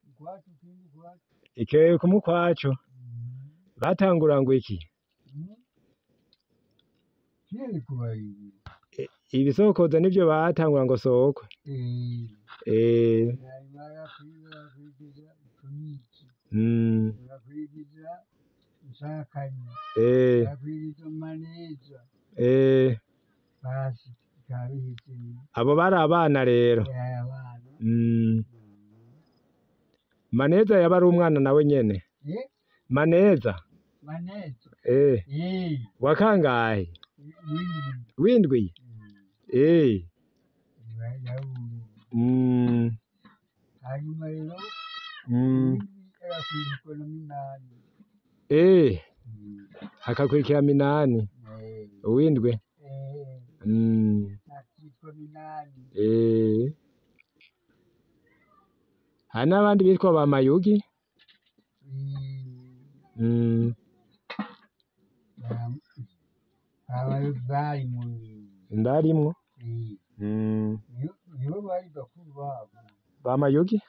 Ukwacu kindi ukwacu. Ikewe kumukwaco batangura ngo iki Kiri kubariri. ibisokozo nivyo batangura ngo sokwe Narimara kwiga itumiki. mm Bakwigiza nsakanye. Bakwigiza maneza. Basi kabihise. Abo bari abana rero. Abana. Maneza yaba ari umwana nawe nyene. Maneza. Maneza. Wakangahe? Windwi. Hanyuma rero agakurikirana minani. Hakakurikira minani. Uwindwi. Akitwa minani. Hari n'abandi bitwa ba Mayugi. Ndarimwo. Nibo bari bakuru babo. Ba Mayugi.